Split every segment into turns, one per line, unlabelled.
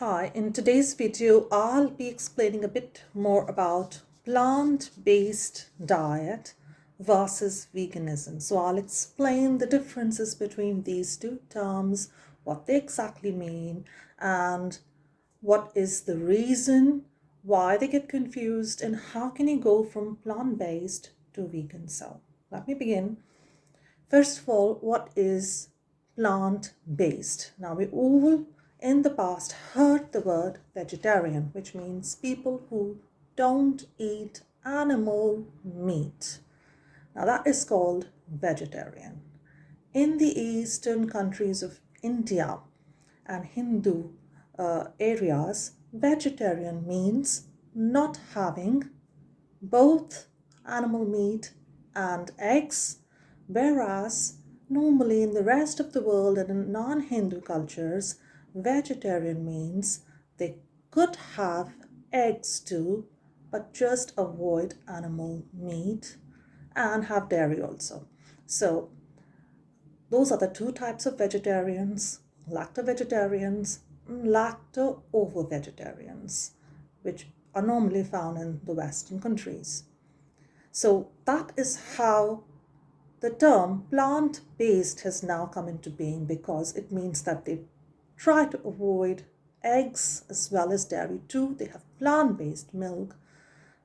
Hi, in today's video, I'll be explaining a bit more about plant-based diet versus veganism. So I'll explain the differences between these two terms, what they exactly mean, and what is the reason why they get confused, and how can you go from plant-based to vegan. So let me begin. First of all, what is plant-based? Now, we all in the past heard the word vegetarian, which means people who don't eat animal meat. Now, that is called vegetarian. In the eastern countries of India and Hindu areas, vegetarian means not having both animal meat and eggs, whereas normally in the rest of the world and in non-Hindu cultures, vegetarian means they could have eggs too, but just avoid animal meat and have dairy also. So those are the two types of vegetarians: lacto-vegetarians and lacto-ovo vegetarians, which are normally found in the Western countries. So that is how the term plant-based has now come into being, because it means that they try to avoid eggs as well as dairy too. They have plant-based milk,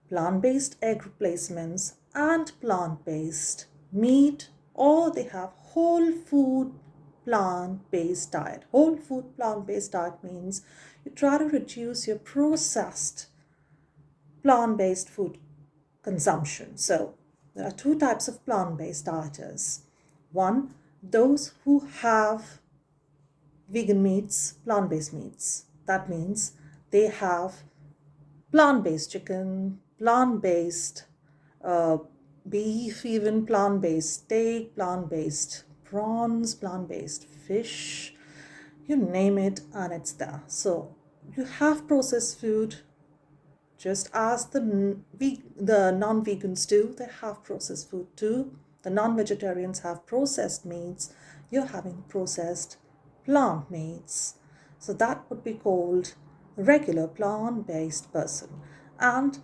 plant-based egg replacements, and plant-based meat, or they have whole food plant-based diet. Whole food plant-based diet means you try to reduce your processed plant-based food consumption. So there are two types of plant-based dieters. One, those who have vegan meats, plant-based meats. That means they have plant-based chicken, plant-based beef, even plant-based steak, plant-based prawns, plant-based fish, you name it, and it's there. So you have processed food just as the non-vegans do. They have processed food too. The non-vegetarians have processed meats. You're having processed plant meats. So that would be called a regular plant-based person. And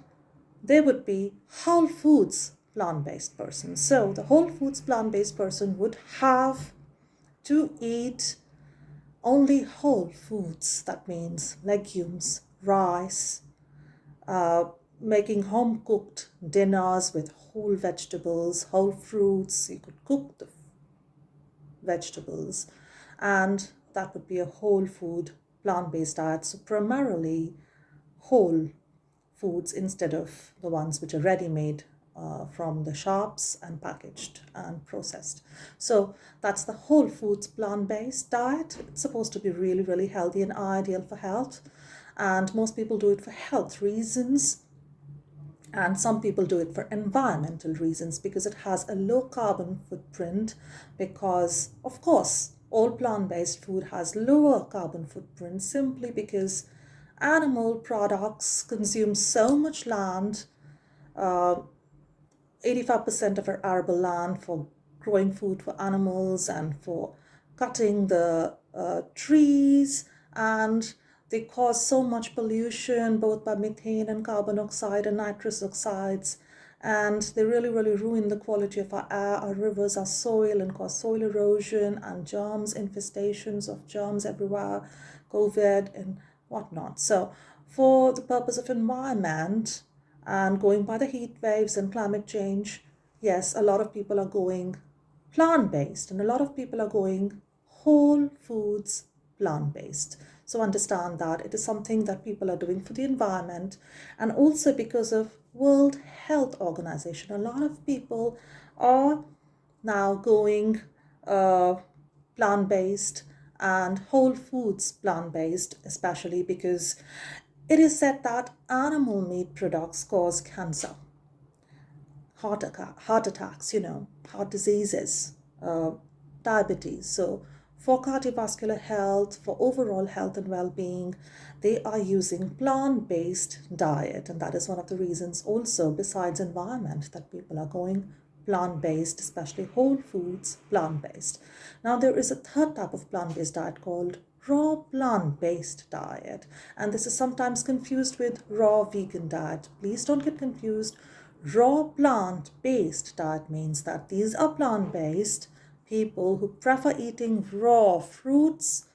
there would be whole foods plant-based person. So the whole foods plant-based person would have to eat only whole foods. That means legumes, rice, making home cooked dinners with whole vegetables, whole fruits. You could cook the vegetables, and that would be a whole food plant based diet. So, primarily whole foods instead of the ones which are ready made from the shops and packaged and processed. So that's the whole foods plant-based diet. It's supposed to be really, really healthy and ideal for health. And most people do it for health reasons. And some people do it for environmental reasons, because it has a low carbon footprint. Because, of course, all plant-based food has lower carbon footprint simply because animal products consume so much land. 85% of our arable land for growing food for animals and for cutting the trees, and they cause so much pollution both by methane and carbon oxide and nitrous oxides, and they really, really ruin the quality of our air, our rivers, our soil, and cause soil erosion and germs, infestations of germs everywhere, COVID and whatnot. So for the purpose of environment and going by the heat waves and climate change, yes, a lot of people are going plant-based and a lot of people are going whole foods plant-based. So understand that it is something that people are doing for the environment, and also because of World Health Organization. A lot of people are now going plant-based and whole foods plant-based, especially because it is said that animal meat products cause cancer, heart attacks, heart diseases, diabetes. So for cardiovascular health, for overall health and well-being, they are using plant-based diet. And that is one of the reasons also, besides environment, that people are going plant-based, especially whole foods plant-based. Now there is a third type of plant-based diet called raw plant-based diet, and this is sometimes confused with raw vegan diet. Please don't get confused. Raw plant-based diet means that these are plant-based people who prefer eating raw fruits,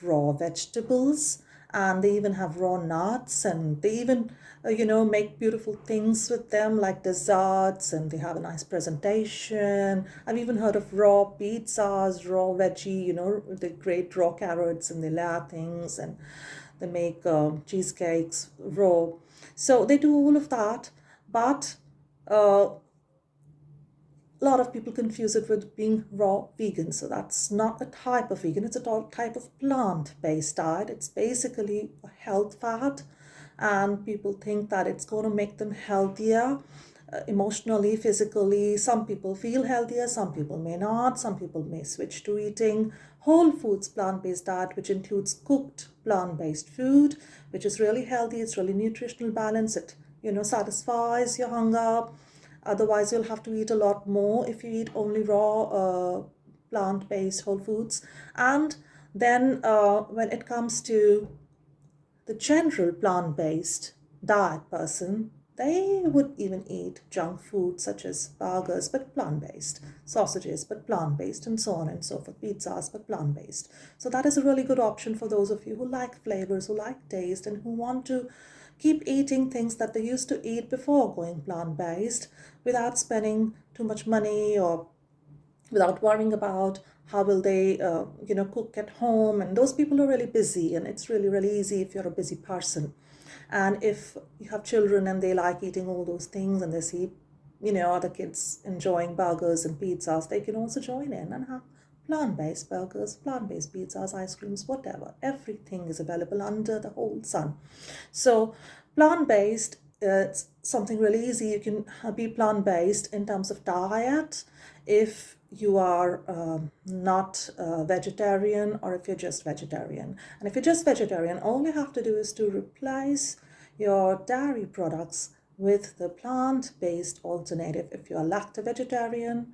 raw vegetables, and they even have raw nuts, and they even make beautiful things with them like desserts, and they have a nice presentation. I've even heard of raw pizzas, raw veggie, they grate raw carrots and they layer things, and they make cheesecakes raw. So they do all of that, but uh, a lot of people confuse it with being raw vegan. So that's not a type of vegan, it's a type of plant-based diet. It's basically a health fad, and people think that it's going to make them healthier emotionally, physically. Some people feel healthier, some people may not. Some people may switch to eating whole foods plant-based diet, which includes cooked plant-based food, which is really healthy. It's really nutritional balance. It satisfies your hunger. Otherwise, you'll have to eat a lot more if you eat only raw plant-based whole foods. And then when it comes to the general plant-based diet person, they would even eat junk food such as burgers but plant-based, sausages but plant-based, and so on and so forth, pizzas but plant-based. So that is a really good option for those of you who like flavors, who like taste, and who want to keep eating things that they used to eat before going plant-based without spending too much money, or without worrying about how will they cook at home. And those people are really busy, and it's really, really easy if you're a busy person. And if you have children and they like eating all those things, and they see other kids enjoying burgers and pizzas, they can also join in and have plant-based burgers, plant-based pizzas, ice creams, whatever. Everything is available under the whole sun. So plant-based, it's something really easy. You can be plant-based in terms of diet if you are not vegetarian, or if you're just vegetarian. And if you're just vegetarian, all you have to do is to replace your dairy products with the plant-based alternative. If you're lacto-vegetarian,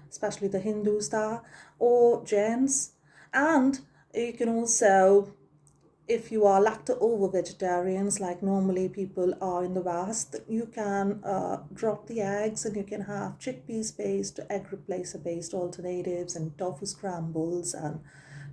especially the Hindus there, or Jains. And you can also, if you are lacto-ovo vegetarians, like normally people are in the West, you can drop the eggs, and you can have chickpeas-based, egg replacer-based alternatives, and tofu scrambles, and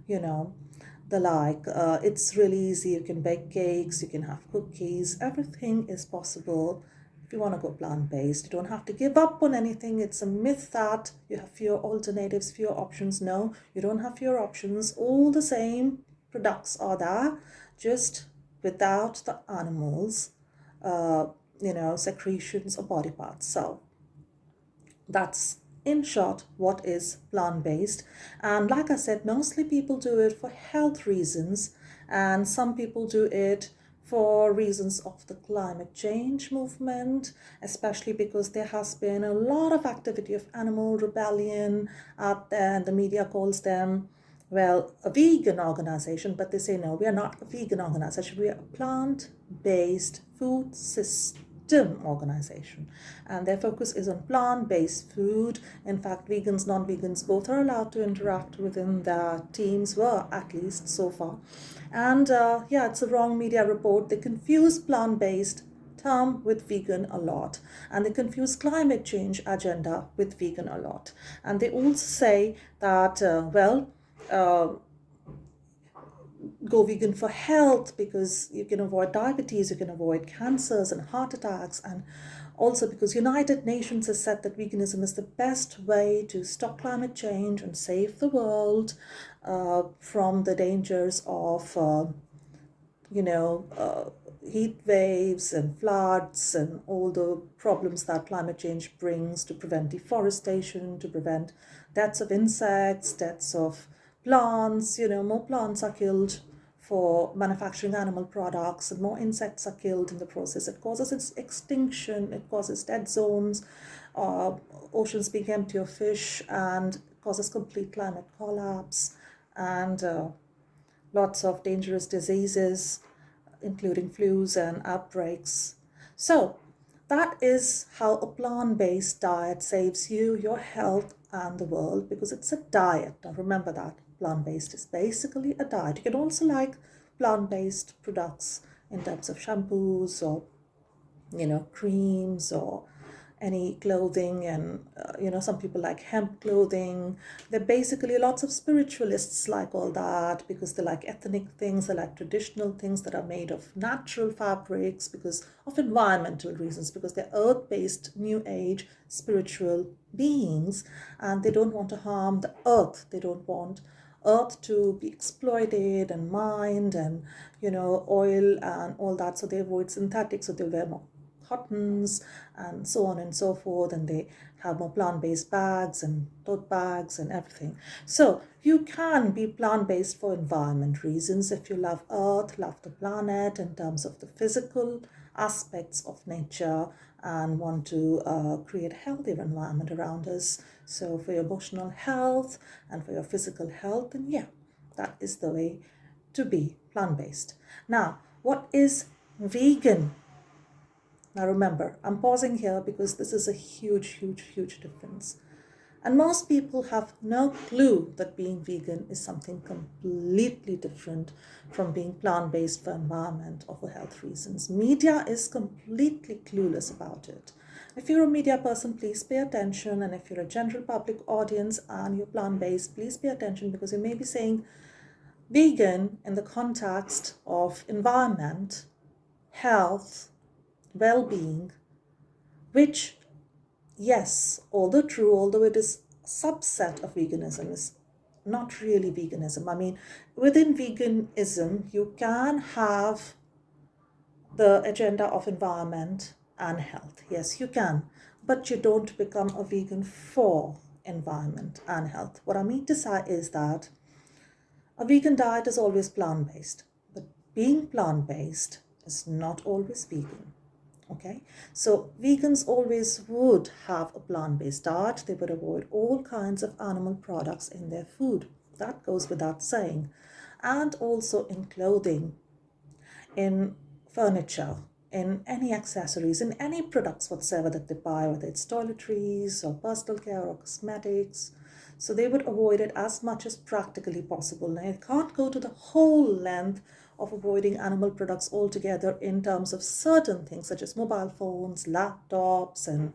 the like. It's really easy. You can bake cakes, you can have cookies. Everything is possible if you want to go plant-based. You don't have to give up on anything. It's a myth that you have fewer alternatives, fewer options. No, you don't have fewer options. All the same products are there, just without the animals, secretions or body parts. So that's, in short, what is plant-based. And like I said, mostly people do it for health reasons, and some people do it for reasons of the climate change movement, especially because there has been a lot of activity of animal rebellion out there, and the media calls them, well, a vegan organization, but they say, no, we are not a vegan organization. We are a plant-based food system organization, and their focus is on plant-based food. In fact, vegans, non-vegans, both are allowed to interact within their teams, were at least so far. And yeah, it's a wrong media report. They confuse plant-based term with vegan a lot, and they confuse climate change agenda with vegan a lot. And they also say that go vegan for health, because you can avoid diabetes, you can avoid cancers and heart attacks, and also because United Nations has said that veganism is the best way to stop climate change and save the world from the dangers of heat waves and floods and all the problems that climate change brings, to prevent deforestation, to prevent deaths of insects, deaths of plants. More plants are killed for manufacturing animal products, and more insects are killed in the process. It causes extinction, it causes dead zones, oceans being empty of fish, and causes complete climate collapse, and lots of dangerous diseases, including flus and outbreaks. So that is how a plant-based diet saves you, your health, and the world, because it's a diet. Now remember that. plant-based is basically a diet. You can also like plant-based products in terms of shampoos or, creams or any clothing, and some people like hemp clothing. They're basically, lots of spiritualists like all that because they like ethnic things, they like traditional things that are made of natural fabrics because of environmental reasons, because they're earth-based, new age spiritual beings, and they don't want to harm the earth. They don't want earth to be exploited and mined, and oil and all that, so they avoid synthetics, so they wear more cottons and so on and so forth, and they have more plant-based bags and tote bags and everything. So you can be plant-based for environment reasons if you love earth, love the planet in terms of the physical aspects of nature, and want to create a healthier environment around us. So for your emotional health and for your physical health, then yeah, that is the way to be plant-based. Now, what is vegan? Now remember, I'm pausing here because this is a huge, huge, huge difference. And most people have no clue that being vegan is something completely different from being plant-based for environment or for health reasons. Media is completely clueless about it. If you're a media person, please pay attention. And if you're a general public audience and you're plant-based, please pay attention, because you may be saying vegan in the context of environment, health, well-being, which, yes, although true, although it is a subset of veganism, is not really veganism. I mean, within veganism, you can have the agenda of environment and health. Yes, you can, but you don't become a vegan for environment and health. What I mean to say is that a vegan diet is always plant-based, but being plant-based is not always vegan. Okay, so vegans always would have a plant-based diet. They would avoid all kinds of animal products in their food. That goes without saying. And also in clothing, in furniture, in any accessories, in any products whatsoever that they buy, whether it's toiletries or personal care or cosmetics. So they would avoid it as much as practically possible. Now, you can't go to the whole length of avoiding animal products altogether in terms of certain things such as mobile phones, laptops, and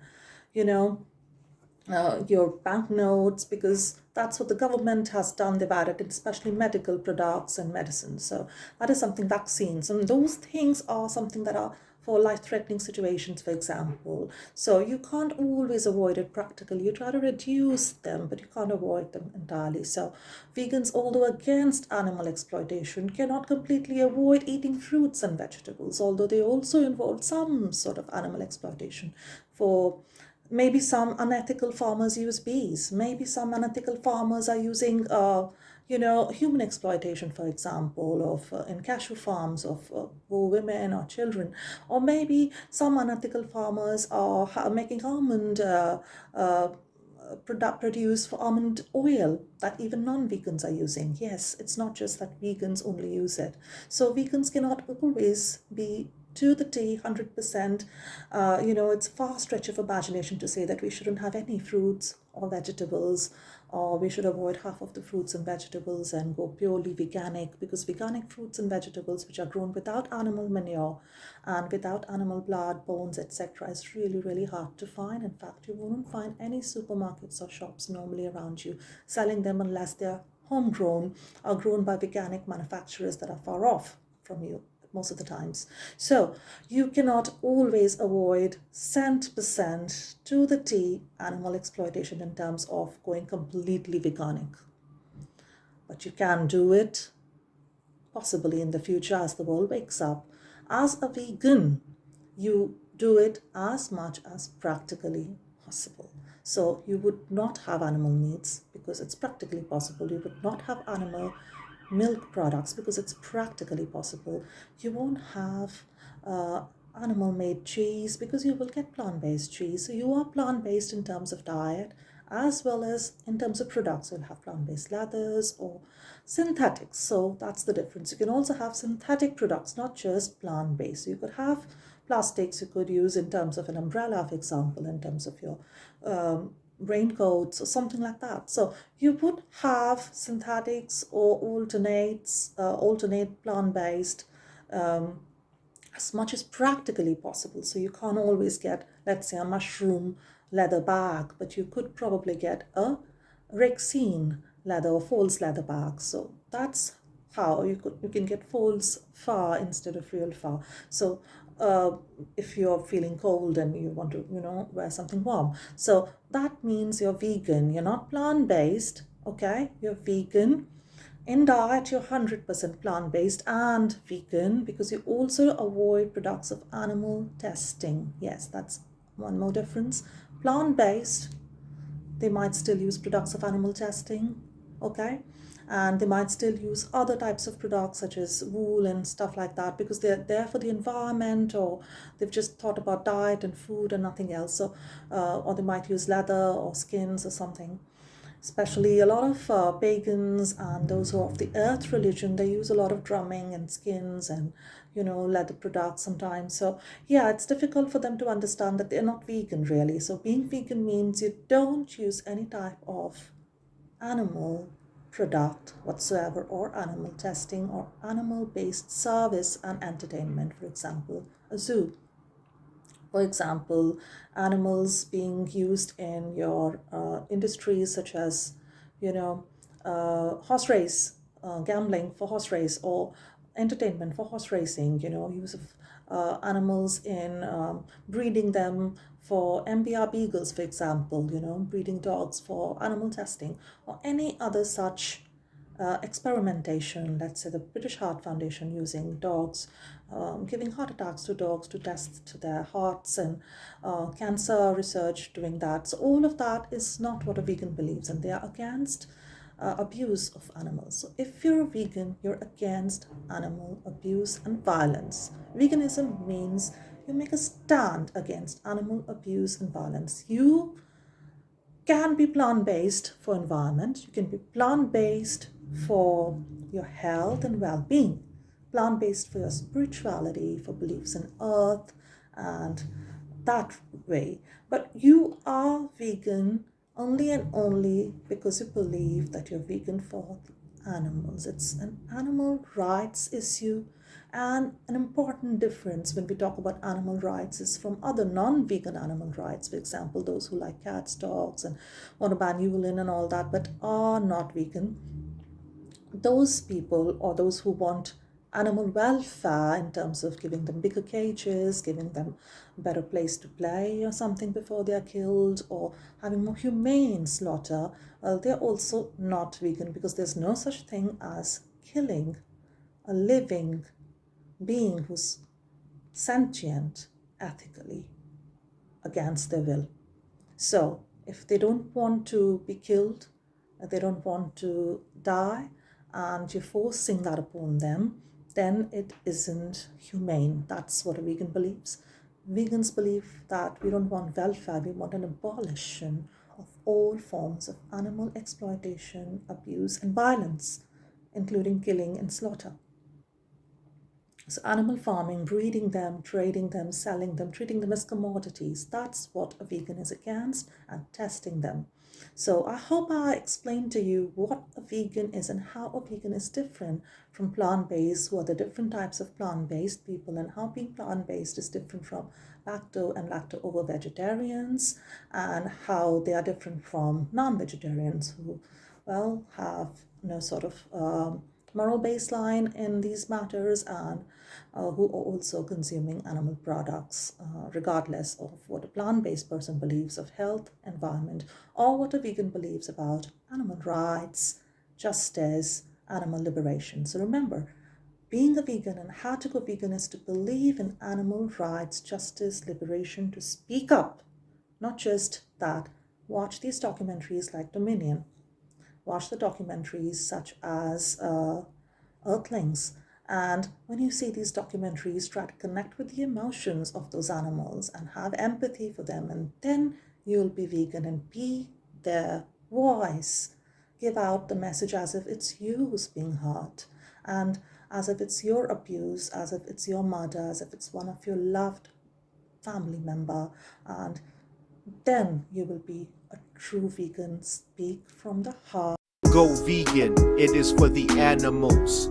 your banknotes, because that's what the government has done. They've added in, especially medical products and medicines. So that is something, vaccines, and those things are something that are for life-threatening situations, for example. So you can't always avoid it practically. You try to reduce them, but you can't avoid them entirely. So vegans, although against animal exploitation, cannot completely avoid eating fruits and vegetables, although they also involve some sort of animal exploitation. For maybe some unethical farmers use bees. Maybe some unethical farmers are using, human exploitation, for example, of in cashew farms of poor women or children. Or maybe some unethical farmers are making almond produce for almond oil that even non-vegans are using. Yes, it's not just that vegans only use it. So vegans cannot always be to the T, 100%. It's a far stretch of imagination to say that we shouldn't have any fruits or vegetables, or we should avoid half of the fruits and vegetables and go purely veganic, because veganic fruits and vegetables which are grown without animal manure and without animal blood, bones, etc. is really, really hard to find. In fact, you won't find any supermarkets or shops normally around you selling them unless they're homegrown or grown by veganic manufacturers that are far off from you most of the times. So you cannot always avoid 100% to the T animal exploitation in terms of going completely veganic. But you can do it possibly in the future as the world wakes up. As a vegan, you do it as much as practically possible. So you would not have animal meats because it's practically possible. You would not have animal milk products because it's practically possible. You won't have animal made cheese because you will get plant-based cheese. So you are plant-based in terms of diet as well as in terms of products. You'll have plant-based leathers or synthetics. So that's the difference. You can also have synthetic products, not just plant-based. So you could have plastics you could use in terms of an umbrella, for example, in terms of your raincoats or something like that. So you would have synthetics or alternate plant-based as much as practically possible. So you can't always get, let's say, a mushroom leather bag, but you could probably get a rexine leather or false leather bag. So that's how you can get false fur instead of real fur. So uh, if you're feeling cold and you want to, wear something warm, so that means you're vegan. You're not plant-based, okay? You're vegan. In diet, you're 100% plant-based and vegan because you also avoid products of animal testing. Yes, that's one more difference. Plant-based, they might still use products of animal testing, okay? And they might still use other types of products such as wool and stuff like that because they're there for the environment, or they've just thought about diet and food and nothing else. So, or they might use leather or skins or something. Especially a lot of pagans and those who are of the earth religion, they use a lot of drumming and skins and, leather products sometimes. So yeah, it's difficult for them to understand that they're not vegan really. So being vegan means you don't use any type of animal product whatsoever, or animal testing, or animal based service and entertainment. For example, a zoo. For example, animals being used in your industries such as, horse race, gambling for horse race, or entertainment for horse racing, use of animals in breeding them for MBR beagles, for example, breeding dogs for animal testing, or any other such experimentation. Let's say the British Heart Foundation using dogs, giving heart attacks to dogs to test to their hearts, and cancer research doing that. So all of that is not what a vegan believes, and they are against abuse of animals. So if you're a vegan, you're against animal abuse and violence. Veganism means you make a stand against animal abuse and violence. You can be plant-based for environment. You can be plant-based for your health and well-being, plant-based for your spirituality, for beliefs in earth, and that way. But you are vegan only and only because you believe that you're vegan for the animals. It's an animal rights issue. And an important difference when we talk about animal rights is from other non-vegan animal rights. For example, those who like cats, dogs, and want to ban urine and all that, but are not vegan. Those people, or those who want animal welfare in terms of giving them bigger cages, giving them a better place to play or something before they are killed, or having more humane slaughter, they're also not vegan because there's no such thing as killing a living being who's sentient ethically against their will. So if they don't want to be killed, they don't want to die, and you're forcing that upon them, then it isn't humane. That's what a vegan believes. Vegans believe that we don't want welfare, we want an abolition of all forms of animal exploitation, abuse, and violence, including killing and slaughter. So animal farming, breeding them, trading them, selling them, treating them as commodities, that's what a vegan is against, and testing them. So I hope I explained to you what a vegan is and how a vegan is different from plant-based, who are the different types of plant-based people, and how being plant-based is different from lacto and lacto-ovo vegetarians, and how they are different from non-vegetarians who, well, have no sort of moral baseline in these matters, and who are also consuming animal products, regardless of what a plant-based person believes of health, environment, or what a vegan believes about animal rights, justice, animal liberation. So remember, being a vegan and how to go vegan is to believe in animal rights, justice, liberation, to speak up. Not just that. Watch these documentaries like Dominion. Watch the documentaries such as Earthlings. And when you see these documentaries, try to connect with the emotions of those animals and have empathy for them. And then you'll be vegan and be their voice. Give out the message as if it's you who's being hurt, and as if it's your abuse, as if it's your murder, as if it's one of your loved family member. And then you will be a true vegans speak from the heart.
Go vegan, it is for the animals.